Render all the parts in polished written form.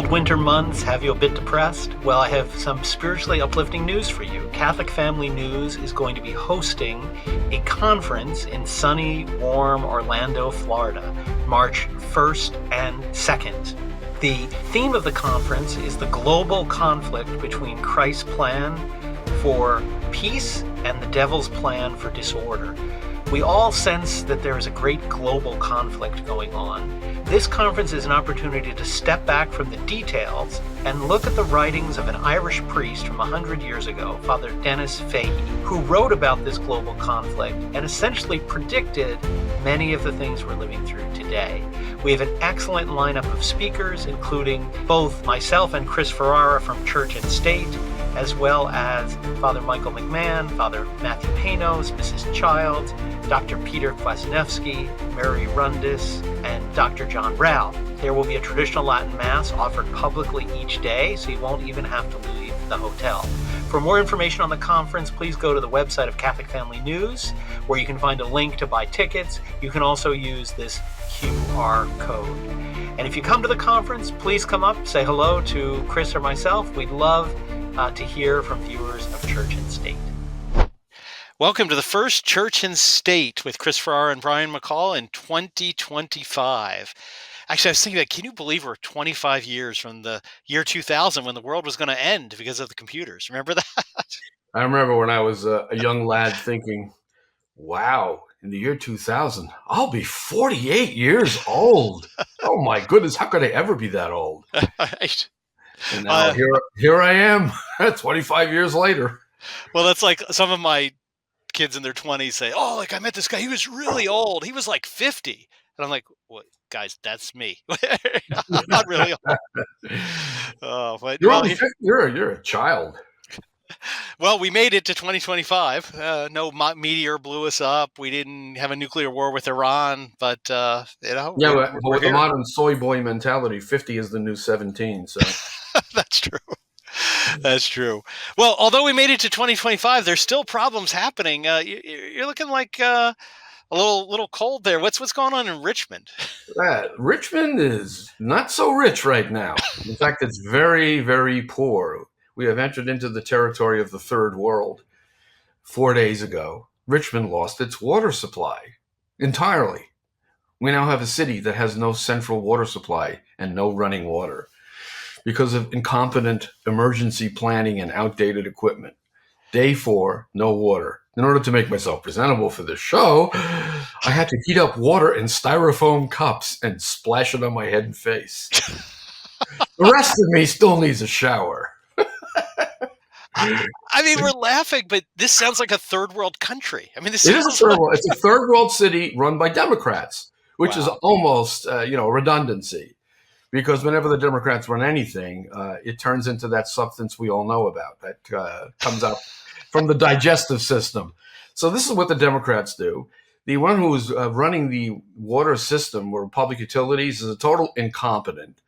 cold winter months have you a bit depressed? Well, I have some spiritually uplifting news for you. Catholic Family News is going to be hosting a conference in sunny, warm Orlando, Florida, March 1st and 2nd. The theme of the conference is the global conflict between Christ's plan for peace and the devil's plan for disorder. We all sense that there is a great global conflict going on. This conference is an opportunity to step back from the details and look at the writings of an Irish priest from 100 years ago, Father Denis Fahey, who wrote about this global conflict and essentially predicted many of the things we're living through today. We have an excellent lineup of speakers, including both myself and Chris Ferrara from Church and State, as well as Father Michael McMahon, Father Matthew Panos, Mrs. Childs, Dr. Peter Kwasniewski, Mary Rundis, and Dr. John Rao. There will be a traditional Latin Mass offered publicly each day, so you won't even have to leave the hotel. For more information on the conference, please go to the website of Catholic Family News, where you can find a link to buy tickets. You can also use this QR code. And if you come to the conference, please come up, say hello to Chris or myself. We'd love to hear from viewers of Church and State. Welcome to the first Church and State with Chris Farrar and Brian McCall in 2025. Actually, I was thinking that, can you believe we're 25 years from the year 2000 when the world was going to end because of the computers? Remember that? I remember when I was a young lad thinking, wow, in the year 2000, I'll be 48 years old. Oh my goodness, how could I ever be that old? Right. And now here I am, 25 years later. Well, that's like some of my kids in their 20s say, oh, like I met this guy, he was really old. He was like 50. And I'm like, well, guys, that's me. I'm not really old. Oh, but you're only 50. You're a child. Well, we made it to 2025. No meteor blew us up. We didn't have a nuclear war with Iran, but Yeah, but with the modern soy boy mentality, 50 is the new 17. So that's true. That's true. Well, although we made it to 2025, there's still problems happening. You're looking like a little cold there. What's going on in Richmond? Richmond is not so rich right now. In fact, it's very, very poor. We have entered into the territory of the third world. 4 days ago, Richmond lost its water supply entirely. We now have a city that has no central water supply and no running water because of incompetent emergency planning and outdated equipment. Day 4, no water. In order to make myself presentable for this show, I had to heat up water in styrofoam cups and splash it on my head and face. The rest of me still needs a shower. I mean, we're laughing, but this sounds like a third world country. I mean, It's a third world city run by Democrats, which is almost, a redundancy. Because whenever the Democrats run anything, it turns into that substance we all know about that comes out from the digestive system. So this is what the Democrats do. The one who's running the water system or public utilities is a total incompetent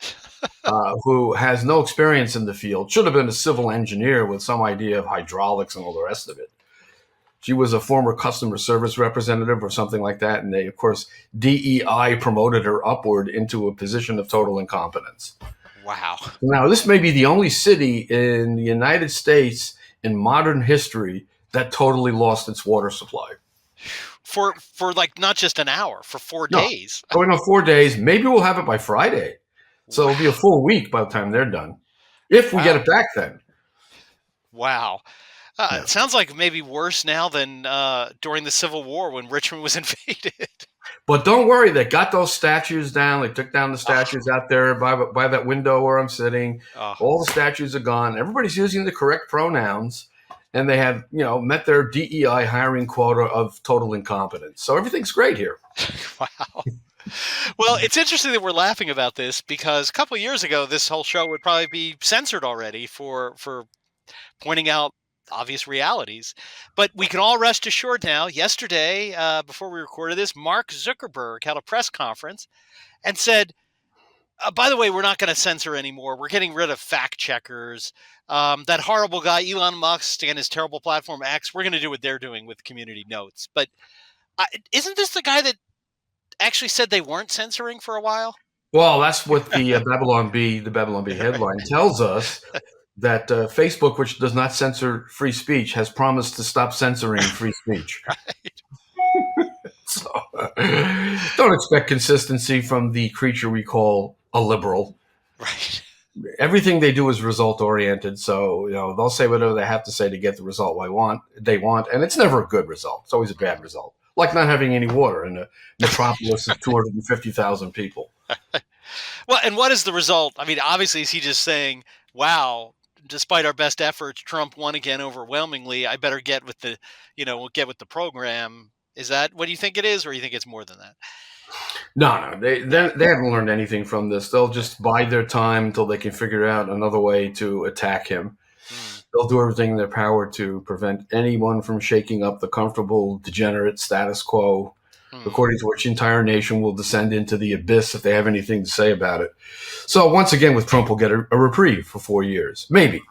who has no experience in the field, should have been a civil engineer with some idea of hydraulics and all the rest of it. She was a former customer service representative or something like that. And they, of course, DEI promoted her upward into a position of total incompetence. Wow. Now, this may be the only city in the United States in modern history that totally lost its water supply. For like not just an hour, for 4 days. Going on 4 days. Maybe we'll have it by Friday. So it'll be a full week by the time they're done. If we get it back then. Wow. It sounds like maybe worse now than during the Civil War when Richmond was invaded. But don't worry, they got those statues down. They took down the statues out there by that window where I'm sitting. All the statues are gone. Everybody's using the correct pronouns. And they have, met their DEI hiring quota of total incompetence. So everything's great here. Wow. Well, it's interesting that we're laughing about this because a couple of years ago, this whole show would probably be censored already for pointing out obvious realities. But we can all rest assured now. Yesterday, before we recorded this, Mark Zuckerberg had a press conference and said, by the way, we're not going to censor anymore. We're getting rid of fact checkers. That horrible guy, Elon Musk, and his terrible platform X, we're going to do what they're doing with community notes. But isn't this the guy that actually said they weren't censoring for a while? Well, that's what the Babylon Bee headline tells us, that Facebook, which does not censor free speech, has promised to stop censoring free speech. Right. So, don't expect consistency from the creature we call a liberal. Right. Everything they do is result oriented. So, they'll say whatever they have to say to get the result they want, and it's never a good result. It's always a bad result. Like not having any water in a metropolis of 250,000 people. Well, and what is the result? I mean, obviously, is he just saying, "Wow, despite our best efforts, Trump won again overwhelmingly. I better get with get with the program." Is that what you think it is, or you think it's more than that? No, they haven't learned anything from this. They'll just bide their time until they can figure out another way to attack him. Hmm. They'll do everything in their power to prevent anyone from shaking up the comfortable, degenerate status quo, Hmm. according to which the entire nation will descend into the abyss if they have anything to say about it. So once again, with Trump, we'll get a reprieve for 4 years. Maybe.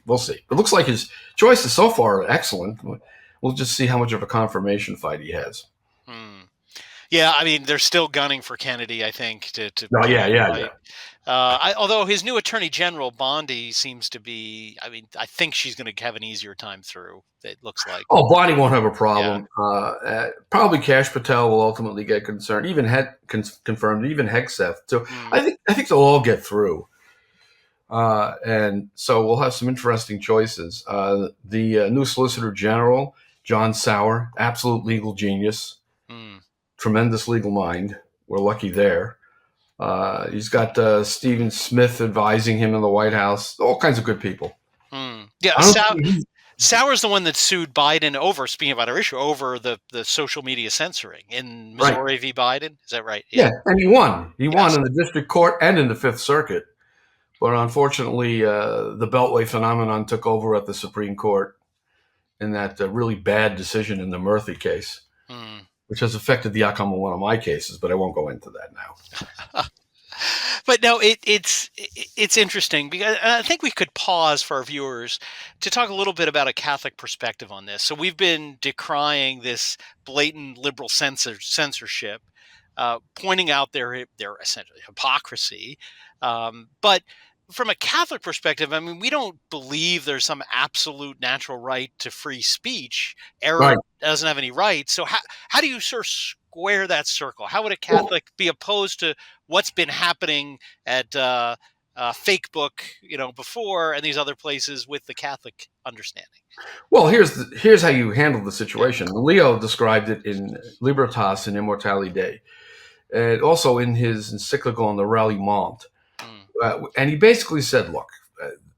We'll see. It looks like his choices so far are excellent. We'll just see how much of a confirmation fight he has. Hmm. Yeah, I mean, they're still gunning for Kennedy, I think, to Oh, yeah. fight. Although his new attorney general, Bondi, seems to be, I mean, I think she's going to have an easier time through, it looks like. Oh, Bonnie won't have a Yeah. problem. Probably Kash Patel will ultimately get concerned, even confirmed, even Hegseth. So Hmm. I think they'll all get through. And so we'll have some interesting choices. The new Solicitor General, John Sauer, absolute legal genius, Hmm. tremendous legal mind. We're lucky there. He's got Stephen Smith advising him in the White House. All kinds of good people. Hmm. Yeah, I don't think he's Sauer's the one that sued Biden over, speaking about our issue, over the social media censoring in right. Missouri v. Biden. Is that right? Yeah, and he won. He won Yes. in the district court and in the Fifth Circuit. But unfortunately, the Beltway phenomenon took over at the Supreme Court in that really bad decision in the Murphy case, Hmm. which has affected the outcome of one of my cases, but I won't go into that now. But no, it's interesting because I think we could pause for our viewers to talk a little bit about a Catholic perspective on this. So we've been decrying this blatant liberal censorship, pointing out their essentially hypocrisy. But from a Catholic perspective, I mean, we don't believe there's some absolute natural right to free speech. Error Right. doesn't have any rights. So how do you sort of square that circle? How would a Well, Catholic be opposed to what's been happening at Fake Book, before, and these other places with the Catholic understanding? well, here's how you handle the situation. Leo described it in Libertas and Immortality Dei, and also in his encyclical on the Ralliement. Mm, And he basically said, look,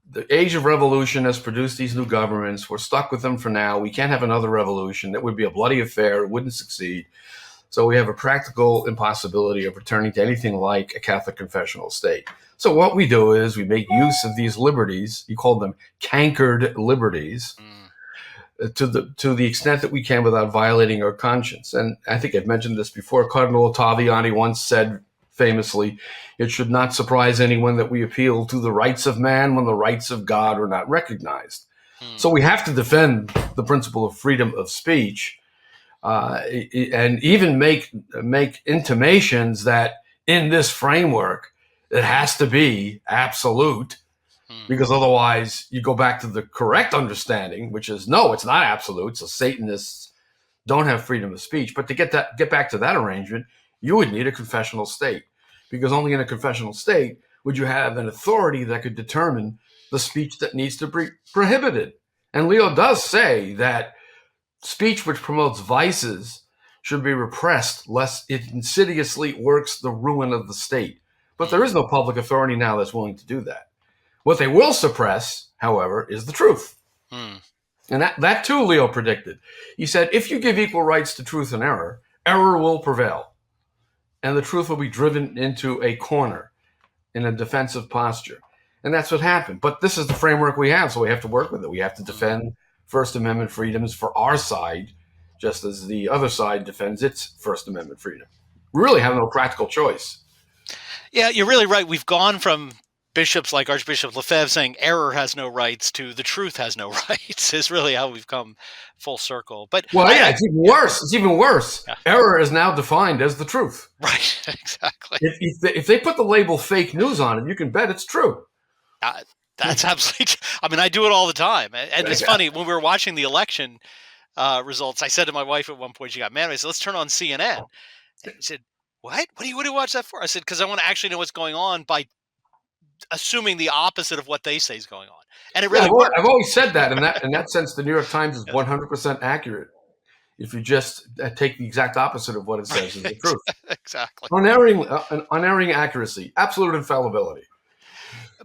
the age of revolution has produced these new governments. We're stuck with them for now. We can't have another revolution. That would be a bloody affair. It wouldn't succeed. So we have a practical impossibility of returning to anything like a Catholic confessional state. So what we do is we make use of these liberties. He called them cankered liberties, mm, to the extent that we can without violating our conscience. And I think I've mentioned this before. Cardinal Ottaviani once said famously, "It should not surprise anyone that we appeal to the rights of man when the rights of God are not recognized." mm, So we have to defend the principle of freedom of speech, and even make intimations that in this framework it has to be absolute, mm, because otherwise you go back to the correct understanding, which is no, it's not absolute. So Satanists don't have freedom of speech. But to get back to that arrangement, you would need a confessional state, because only in a confessional state would you have an authority that could determine the speech that needs to be prohibited. And Leo does say that speech which promotes vices should be repressed, lest it insidiously works the ruin of the state. But there is no public authority now that's willing to do that. What they will suppress, however, is the truth. mm, And that too, Leo predicted. He said, if you give equal rights to truth and error, error will prevail. And the truth will be driven into a corner in a defensive posture. And that's what happened. But this is the framework we have, so we have to work with it. We have to defend First Amendment freedoms for our side, just as the other side defends its First Amendment freedom. We really have no practical choice. Yeah, you're really right. We've gone from bishops like Archbishop Lefebvre saying error has no rights to the truth has no rights is really how we've come full circle. But Well, yeah, it's even worse. It's even worse. Yeah. Error is now defined as the truth. Right, exactly. If they put the label fake news on it, you can bet it's true. That's absolutely. I mean, I do it all the time, and it's funny when we were watching the election results. I said to my wife at one point, she got mad. I said, "Let's turn on CNN." And she said, "What? What do you watch that for?" I said, "Because I want to actually know what's going on by assuming the opposite of what they say is going on." And it really worked. I've always said that. In that sense, the New York Times is 100% accurate. If you just take the exact opposite of what it says as the truth. Exactly. Unerring accuracy, absolute infallibility.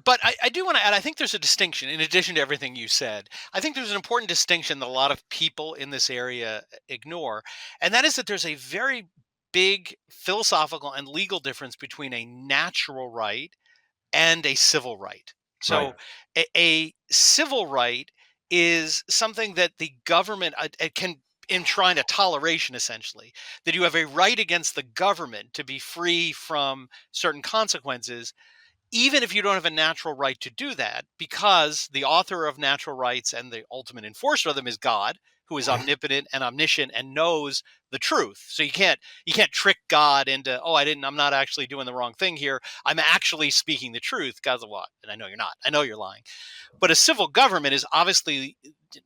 But I do want to add, I think there's a distinction in addition to everything you said. I think there's an important distinction that a lot of people in this area ignore, and that is that there's a very big philosophical and legal difference between a natural right and a civil right. So a civil right is something that the government can enshrine a toleration, essentially, that you have a right against the government to be free from certain consequences, even if you don't have a natural right to do that, because the author of natural rights and the ultimate enforcer of them is God, who is omnipotent and omniscient and knows the truth. So you can't trick God into, oh, I'm not actually doing the wrong thing here. I'm actually speaking the truth. God's like, what? And I know you're not. I know you're lying. But a civil government is obviously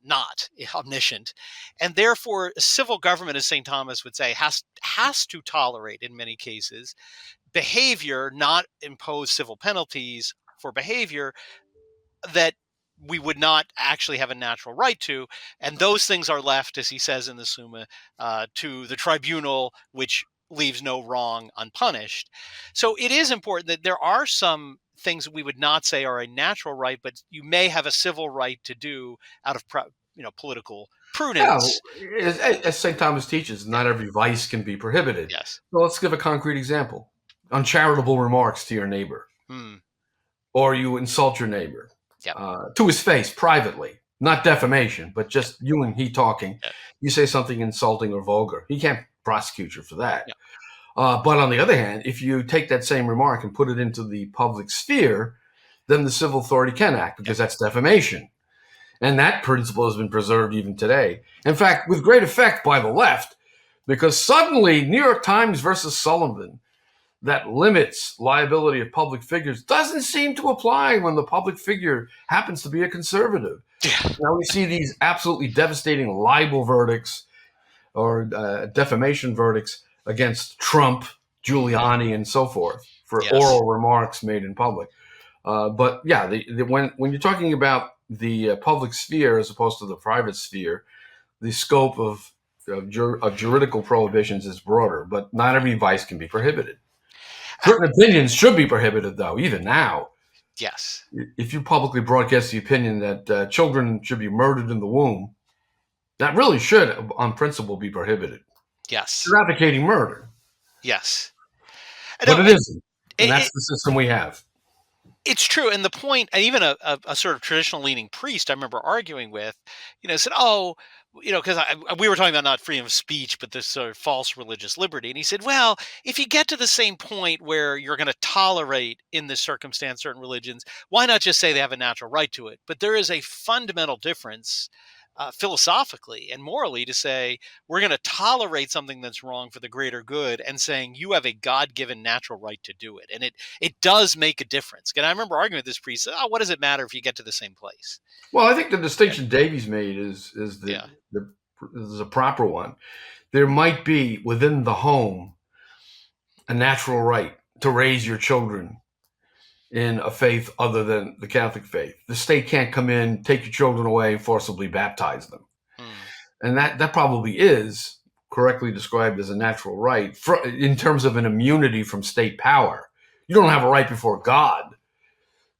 not omniscient, and therefore a civil government, as St. Thomas would say, has to tolerate in many cases behavior, not impose civil penalties for behavior that we would not actually have a natural right to. And those things are left, as he says in the Summa, to the tribunal, which leaves no wrong unpunished. So it is important that there are some things that we would not say are a natural right, but you may have a civil right to do out of political prudence. Yeah, as St. Thomas teaches, not every vice can be prohibited. Yes. So let's give a concrete example. Uncharitable remarks to your neighbor, Hmm. or you insult your neighbor Yep. To his face privately, not defamation, but just you and he talking. Yep. You say something insulting or vulgar. He can't prosecute you for that. Yep. But on the other hand, if you take that same remark and put it into the public sphere, then the civil authority can act because that's defamation. And that principle has been preserved even today. In fact, with great effect by the left, because suddenly New York Times versus Sullivan, that limits liability of public figures, doesn't seem to apply when the public figure happens to be a conservative. Now we see these absolutely devastating libel verdicts or defamation verdicts against Trump, Giuliani, and so forth for oral remarks made in public. But yeah, when you're talking about the public sphere as opposed to the private sphere, the scope of juridical prohibitions is broader, but not every vice can be prohibited. Certain opinions should be prohibited, though, even now. Yes. If you publicly broadcast the opinion that children should be murdered in the womb, that really should, on principle, be prohibited. Yes. You're advocating murder. Yes. But it isn't. And that's the system we have. It's true. And the point, and even a sort of traditional leaning priest I remember arguing with, said, oh, because we were talking about not freedom of speech, but this sort of false religious liberty. And he said, well, if you get to the same point where you're going to tolerate in this circumstance certain religions, why not just say they have a natural right to it? But there is a fundamental difference philosophically and morally to say we're going to tolerate something that's wrong for the greater good and saying you have a God-given natural right to do it. And it does make a difference. And I remember arguing with this priest, what does it matter if you get to the same place? Well, I think the distinction Davies made is a proper one. There might be within the home a natural right to raise your children in a faith other than the Catholic faith. The state can't come in, take your children away, and forcibly baptize them. And that probably is correctly described as a natural right in terms of an immunity from state power. You don't have a right before God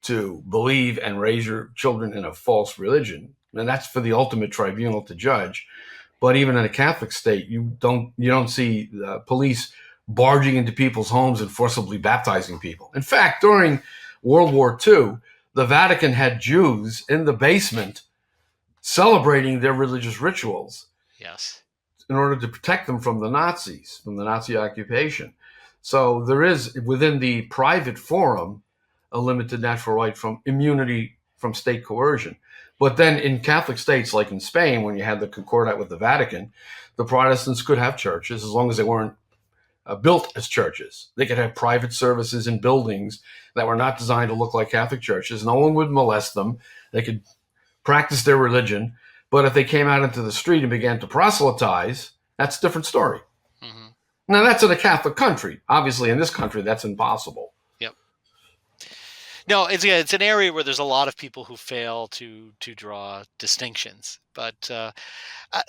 to believe and raise your children in a false religion. And that's for the ultimate tribunal to judge. But even in a Catholic state, you don't see police barging into people's homes and forcibly baptizing people. In fact, during World War II, the Vatican had Jews in the basement celebrating their religious rituals. Yes. In order to protect them from the Nazis, from the Nazi occupation. So there is, within the private forum, a limited natural right from immunity from state coercion. But then in Catholic states, like in Spain, when you had the Concordat with the Vatican, the Protestants could have churches as long as they weren't built as churches. They could have private services in buildings that were not designed to look like Catholic churches. No one would molest them. They could practice their religion. But if they came out into the street and began to proselytize, that's a different story. Mm-hmm. Now, that's in a Catholic country. Obviously, in this country, that's impossible. Yep. No, it's an area where there's a lot of people who fail to draw distinctions. But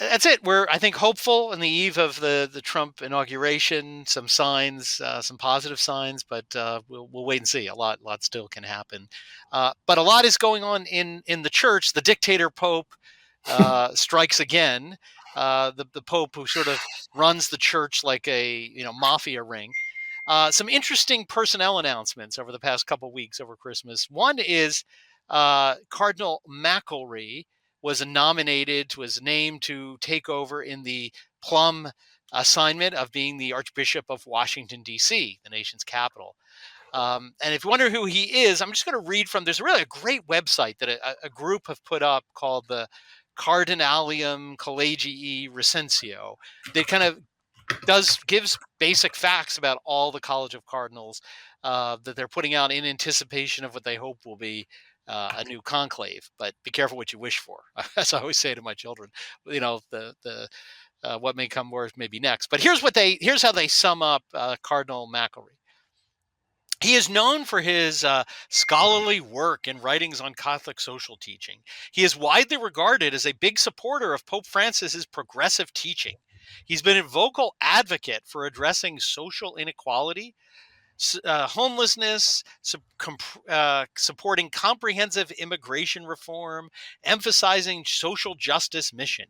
that's it. We're, I think, hopeful on the eve of the Trump inauguration. Some signs, some positive signs, but we'll wait and see. A lot still can happen. But a lot is going on in the church. The dictator Pope strikes again. The Pope who sort of runs the church like a mafia ring. Some interesting personnel announcements over the past couple weeks over Christmas. One is Cardinal McElry was named to take over in the plum assignment of being the Archbishop of Washington, D.C., the nation's capital. And if you wonder who he is, I'm just going to read from, there's really a great website that a group have put up called the Cardinalium Collegii Recensio. They kind of gives basic facts about all the College of Cardinals that they're putting out in anticipation of what they hope will be a new conclave. But be careful what you wish for, as I always say to my children. The what may come more may be next. But here's how they sum up Cardinal McElry. He is known for his scholarly work and writings on Catholic social teaching. He is widely regarded as a big supporter of Pope Francis's progressive teaching. He's been a vocal advocate for addressing social inequality, homelessness, supporting comprehensive immigration reform, emphasizing social justice mission.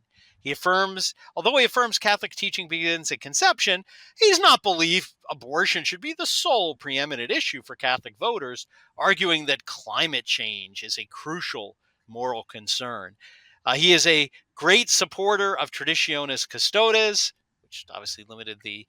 Although he affirms Catholic teaching begins at conception, he does not believe abortion should be the sole preeminent issue for Catholic voters, arguing that climate change is a crucial moral concern. He is a great supporter of Traditionis Custodes, which obviously limited the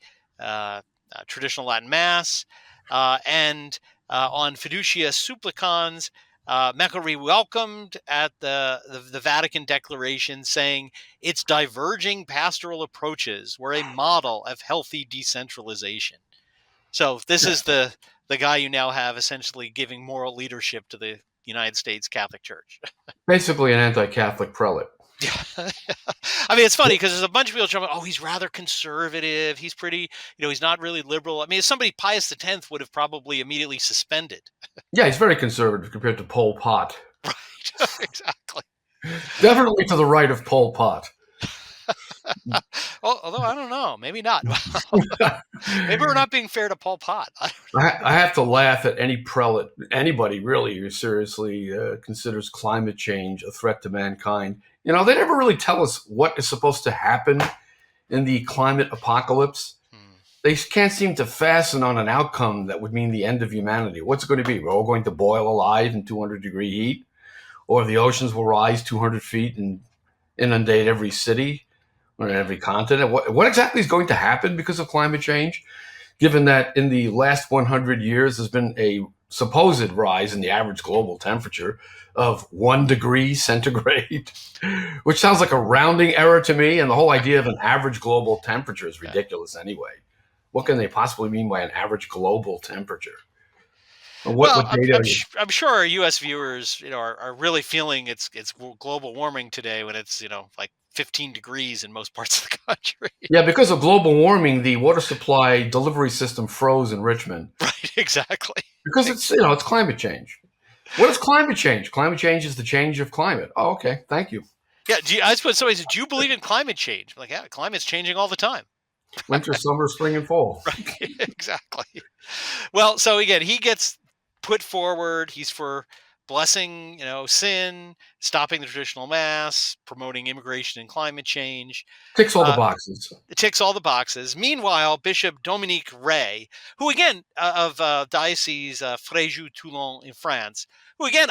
traditional Latin Mass, and on Fiducia Supplicans. McElry welcomed at the Vatican Declaration, saying its diverging pastoral approaches were a model of healthy decentralization. So this is the guy you now have essentially giving moral leadership to the United States Catholic Church. Basically an anti-Catholic prelate. Yeah. I mean, it's funny because there's a bunch of people jumping, oh, he's rather conservative. He's pretty, he's not really liberal. I mean, if somebody, Pius X would have probably immediately suspended. Yeah, he's very conservative compared to Pol Pot. Right, exactly. Definitely to the right of Pol Pot. Well, although I don't know, maybe not. Maybe we're not being fair to Pol Pot. I have to laugh at any prelate, anybody really who seriously considers climate change a threat to mankind. They never really tell us what is supposed to happen in the climate apocalypse. They can't seem to fasten on an outcome that would mean the end of humanity. What's it going to be? We're all going to boil alive in 200-degree heat? Or the oceans will rise 200 feet and inundate every city or every continent? What exactly is going to happen because of climate change? Given that in the last 100 years, there's been a supposed rise in the average global temperature of 1 degree centigrade, which sounds like a rounding error to me. And the whole idea of an average global temperature is ridiculous anyway. What can they possibly mean by an average global temperature? I'm sure our U.S. viewers, are really feeling it's global warming today when it's, like 15 degrees in most parts of the country. Yeah, because of global warming, the water supply delivery system froze in Richmond. Right, exactly. Because it's climate change. What is climate change? Climate change is the change of climate. Oh, okay. Thank you. Yeah, I suppose somebody said, do you believe in climate change? I'm like, yeah, climate's changing all the time. Winter, summer, spring, and fall. Right, exactly. Well, so again, he gets put forward. He's for blessing, sin, stopping the traditional mass, promoting immigration and climate change. Ticks all the boxes. It ticks all the boxes. Meanwhile, Bishop Dominique Ray, who again of Diocese Fréjus-Toulon in France, who again,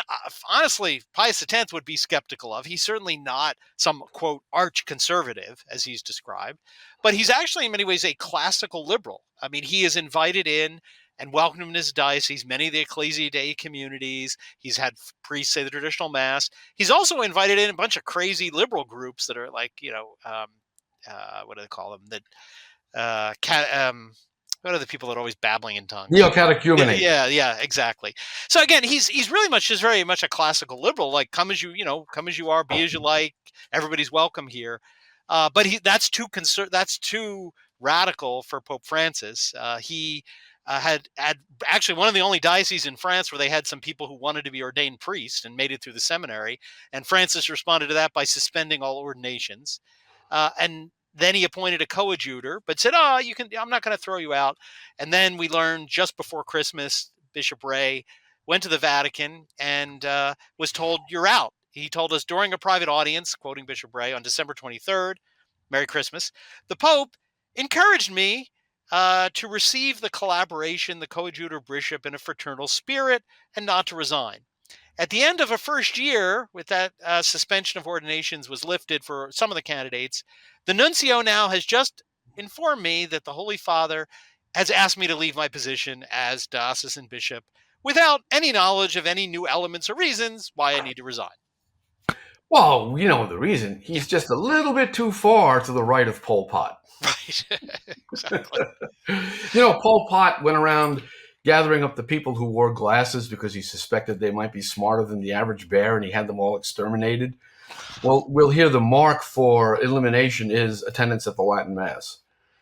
honestly, Pius X would be skeptical of. He's certainly not some, quote, arch-conservative, as he's described, but he's actually in many ways a classical liberal. I mean, he is invited in and welcomed him in his diocese, many of the Ecclesia Dei communities. He's had priests say the traditional mass. He's also invited in a bunch of crazy liberal groups that are like, what do they call them? What are the people that are always babbling in tongues? Neo-catechumenate. Yeah, exactly. So again, he's really just very much a classical liberal, like come as you are, be as you like. Everybody's welcome here. But that's too radical for Pope Francis. He had actually one of the only dioceses in France where they had some people who wanted to be ordained priests and made it through the seminary, and Francis responded to that by suspending all ordinations. And then he appointed a coadjutor, but said, I'm not going to throw you out. And then we learned just before Christmas, Bishop Ray went to the Vatican and was told, you're out. He told us during a private audience, quoting Bishop Ray, on December 23rd, Merry Christmas, the Pope encouraged me to receive the collaboration, the coadjutor bishop in a fraternal spirit, and not to resign. At the end of a first year, with that suspension of ordinations was lifted for some of the candidates, the nuncio now has just informed me that the Holy Father has asked me to leave my position as diocesan bishop without any knowledge of any new elements or reasons why I need to resign. Well, you know the reason. He's just a little bit too far to the right of Pol Pot. Right. Exactly. Pol Pot went around gathering up the people who wore glasses because he suspected they might be smarter than the average bear, and he had them all exterminated. Well, we'll hear the mark for elimination is attendance at the Latin Mass.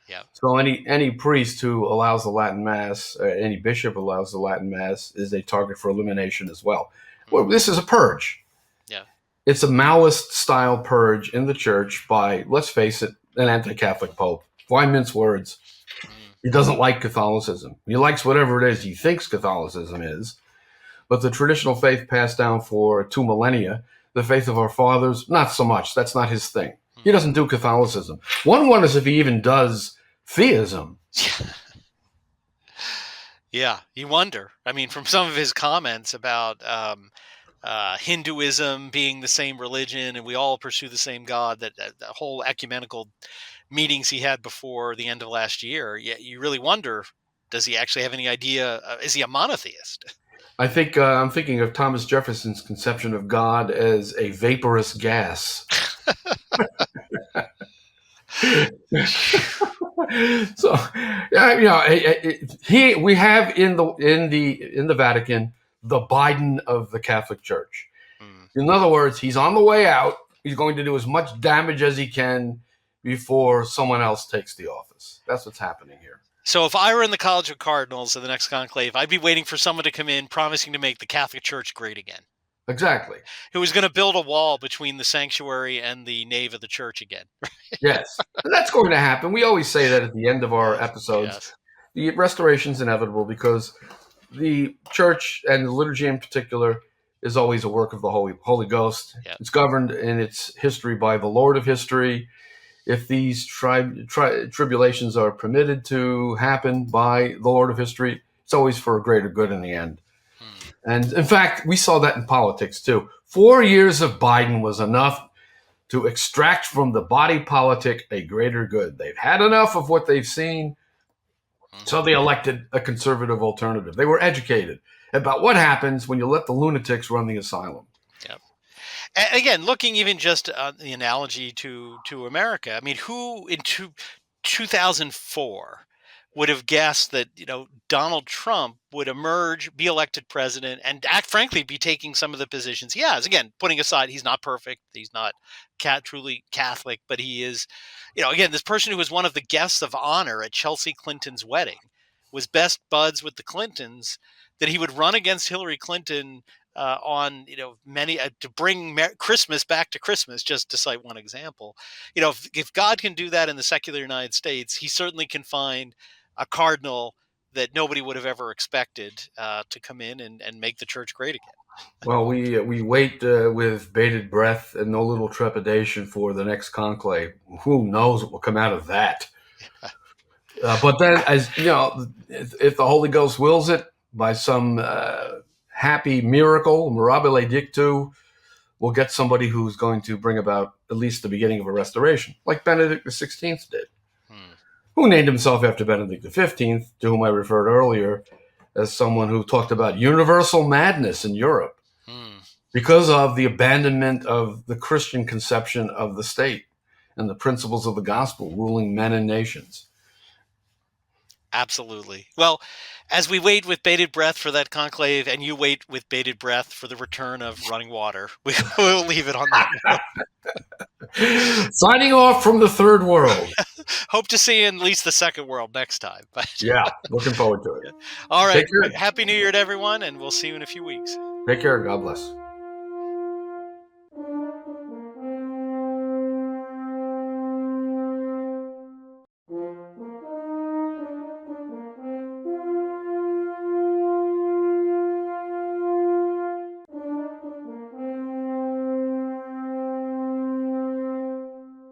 Yeah. So any priest who allows the Latin Mass, any bishop who allows the Latin Mass, is a target for elimination as well. Well, this is a purge. Yeah. It's a Maoist-style purge in the church by, let's face it, an anti-Catholic pope. Why mince words? He doesn't like Catholicism. He likes whatever it is he thinks Catholicism is. But the traditional faith passed down for 2 millennia, the faith of our fathers, not so much. That's not his thing. He doesn't do Catholicism. One wonders if he even does theism. Yeah, you wonder. I mean, from some of his comments about Hinduism being the same religion and we all pursue the same God, that the whole ecumenical meetings he had before the end of last year, you really wonder, does he actually have any idea? Is he a monotheist? I think I'm thinking of Thomas Jefferson's conception of God as a vaporous gas. So, we have in the Vatican the Biden of the Catholic Church. In other words, he's on the way out. He's going to do as much damage as he can before someone else takes the office. That's what's happening here. So if I were in the College of Cardinals in the next conclave, I'd be waiting for someone to come in promising to make the Catholic Church great again. Exactly. Who was going to build a wall between the sanctuary and the nave of the church again. Yes. And that's going to happen. We always say that at the end of our episodes. Yes. The restoration is inevitable because the church and the liturgy in particular is always a work of the Holy Ghost. Yep. It's governed in its history by the Lord of history. If these tribulations are permitted to happen by the Lord of history, it's always for a greater good in the end. And in fact, we saw that in politics too. 4 years of Biden was enough to extract from the body politic a greater good. They've had enough of what they've seen, so they elected a conservative alternative. They were educated about what happens when you let the lunatics run the asylum. Yep. And again, looking even just the analogy to America, I mean, who in 2004 would have guessed that Donald Trump would emerge, be elected president, and frankly be taking some of the positions he has. Again, putting aside he's not perfect, he's not truly Catholic, but he is, again, this person who was one of the guests of honor at Chelsea Clinton's wedding, was best buds with the Clintons, that he would run against Hillary Clinton on many to bring Christmas back to Christmas, just to cite one example. If God can do that in the secular United States, he certainly can find a cardinal that nobody would have ever expected to come in and make the church great again. Well, we wait with bated breath and no little trepidation for the next conclave. Who knows what will come out of that? But then, as if the Holy Ghost wills it, by some happy miracle, mirabile dictu, we'll get somebody who's going to bring about at least the beginning of a restoration, like Benedict XVI did. Who named himself after Benedict XV, to whom I referred earlier, as someone who talked about universal madness in Europe Hmm. because of the abandonment of the Christian conception of the state and the principles of the gospel ruling men and nations. Absolutely. Well, as we wait with bated breath for that conclave, and you wait with bated breath for the return of running water, we'll leave it on that note. Signing off from the third world. Hope to see you in at least the second world next time. But Yeah, looking forward to it. all right. Take care. Happy New Year to everyone, and we'll see you in a few weeks. Take care. God bless.